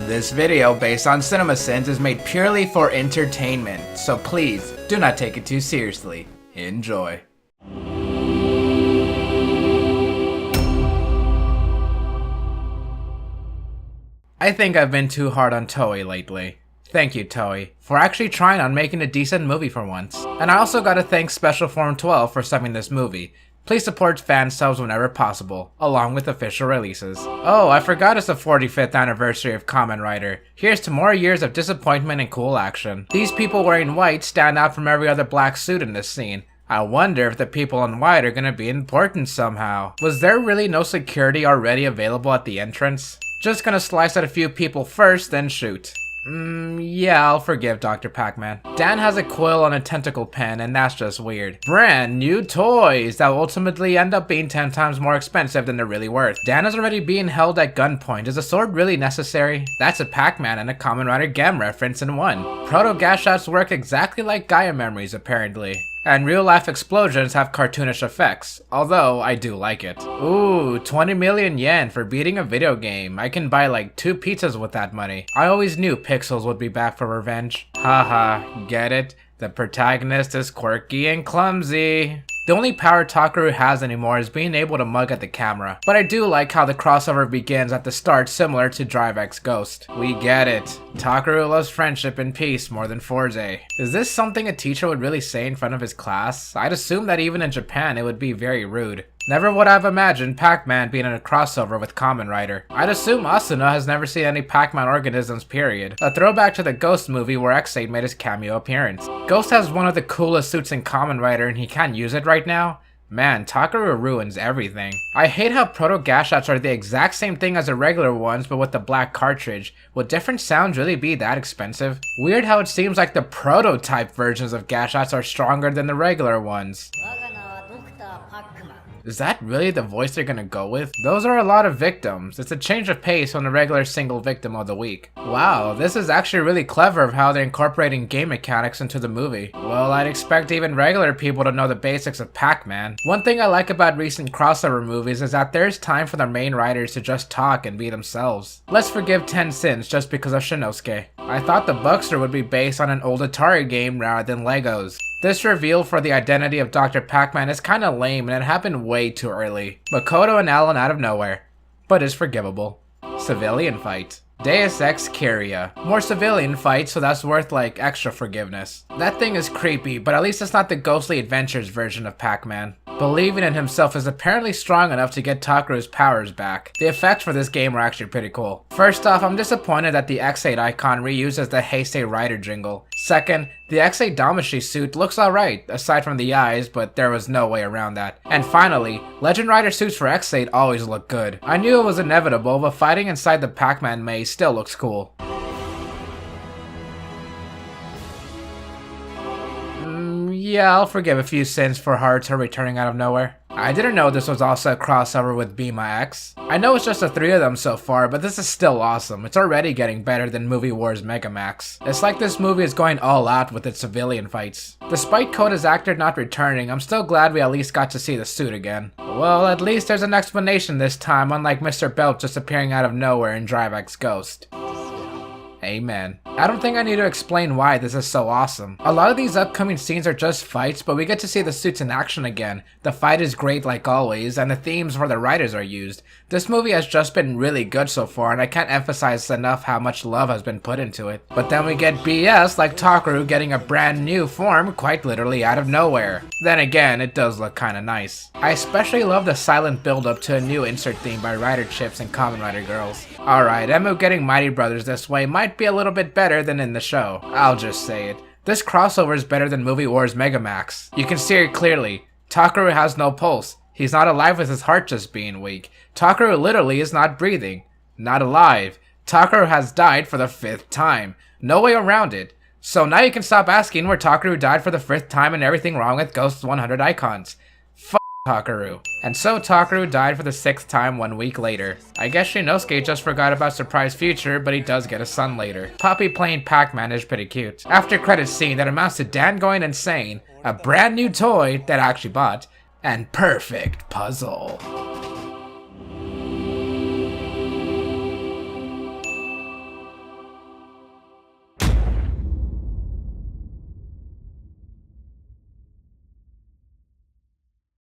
This video, based on CinemaSins, is made purely for entertainment, so please do not take it too seriously. Enjoy. I think I've been too hard on Toei lately. Thank you, Toei, for actually trying on making a decent movie for once. And I also gotta thank Special Form 12 for subbing this movie. Please support fan subs whenever possible, along with official releases. Oh, I forgot it's the 45th anniversary of Kamen Rider. Here's to more years of disappointment and cool action. These people wearing white stand out from every other black suit in this scene. I wonder if the people in white are gonna be important somehow. Was there really no security already available at the entrance? Just gonna slice at a few people first, then shoot. Yeah, I'll forgive Dr. Pac-Man. Dan has a quill on a tentacle pen, and that's just weird. Brand new toys that will ultimately end up being 10 times more expensive than they're really worth. Dan is already being held at gunpoint. Is the sword really necessary? That's a Pac-Man and a Kamen Rider Gem reference in one. Proto-Gashots work exactly like Gaia memories, apparently. And real-life explosions have cartoonish effects, although I do like it. Ooh, 20 million yen for beating a video game. I can buy like 2 pizzas with that money. I always knew Pixels would be back for revenge. Haha, get it? The protagonist is quirky and clumsy. The only power Takaru has anymore is being able to mug at the camera. But I do like how the crossover begins at the start, similar to Drive X Ghost. We get it. Takaru loves friendship and peace more than Forze. Is this something a teacher would really say in front of his class? I'd assume that even in Japan it would be very rude. Never would I've imagined Pac-Man being in a crossover with Kamen Rider. I'd assume Asuna has never seen any Pac-Man organisms, period. A throwback to the Ghost movie where Heisei made his cameo appearance. Ghost has one of the coolest suits in Kamen Rider and he can't use it right now? Man, Takaru ruins everything. I hate how Proto-Gashots are the exact same thing as the regular ones but with the black cartridge. Would different sounds really be that expensive? Weird how it seems like the prototype versions of Gashots are stronger than the regular ones. Is that really the voice they're gonna go with? Those are a lot of victims. It's a change of pace from the regular single victim of the week. Wow, this is actually really clever of how they're incorporating game mechanics into the movie. Well, I'd expect even regular people to know the basics of Pac-Man. One thing I like about recent crossover movies is that there's time for the main writers to just talk and be themselves. Let's forgive 10 Sins just because of Shinosuke. I thought the Buckster would be based on an old Atari game rather than Legos. This reveal for the identity of Dr. Pac-Man is kinda lame and it happened way too early. Makoto and Alan out of nowhere. But is forgivable. Civilian fight. Deus Ex Kyria. More civilian fights, so that's worth like extra forgiveness. That thing is creepy, but at least it's not the Ghostly Adventures version of Pac-Man. Believing in himself is apparently strong enough to get Takaru's powers back. The effects for this game are actually pretty cool. First off, I'm disappointed that the X8 icon reuses the Heisei Rider jingle. Second, the X8 Damashi suit looks alright, aside from the eyes, but there was no way around that. And finally, Legend Rider suits for X8 always look good. I knew it was inevitable, but fighting inside the Pac-Man maze still looks cool. Yeah, I'll forgive a few sins for Haruto returning out of nowhere. I didn't know this was also a crossover with Bima X. I know it's just the 3 of them so far, but this is still awesome. It's already getting better than Movie Wars Megamax. It's like this movie is going all out with its civilian fights. Despite Koda's actor not returning, I'm still glad we at least got to see the suit again. Well, at least there's an explanation this time, unlike Mr. Belt just appearing out of nowhere in Drive X Ghost. Amen. I don't think I need to explain why this is so awesome. A lot of these upcoming scenes are just fights, but we get to see the suits in action again. The fight is great like always, and the themes for the writers are used. This movie has just been really good so far, and I can't emphasize enough how much love has been put into it. But then we get BS like Takaru getting a brand new form quite literally out of nowhere. Then again, it does look kinda nice. I especially love the silent build up to a new insert theme by Rider Chips and Kamen Rider Girls. Alright, Emu getting Mighty Brothers this way might be a little bit better than in the show. I'll just say it. This crossover is better than Movie Wars Megamax. You can see it clearly. Takaru has no pulse. He's not alive with his heart just being weak. Takaru literally is not breathing. Not alive. Takaru has died for the 5th time. No way around it. So now you can stop asking where Takaru died for the 5th time and everything wrong with Ghost 100 icons. Takaru. And so Takaru died for the 6th time 1 week later. I guess Shinosuke just forgot about Surprise Future, but he does get a son later. Poppy playing Pac-Man is pretty cute. After credits scene that amounts to Dan going insane, a brand new toy that I actually bought, and perfect puzzle.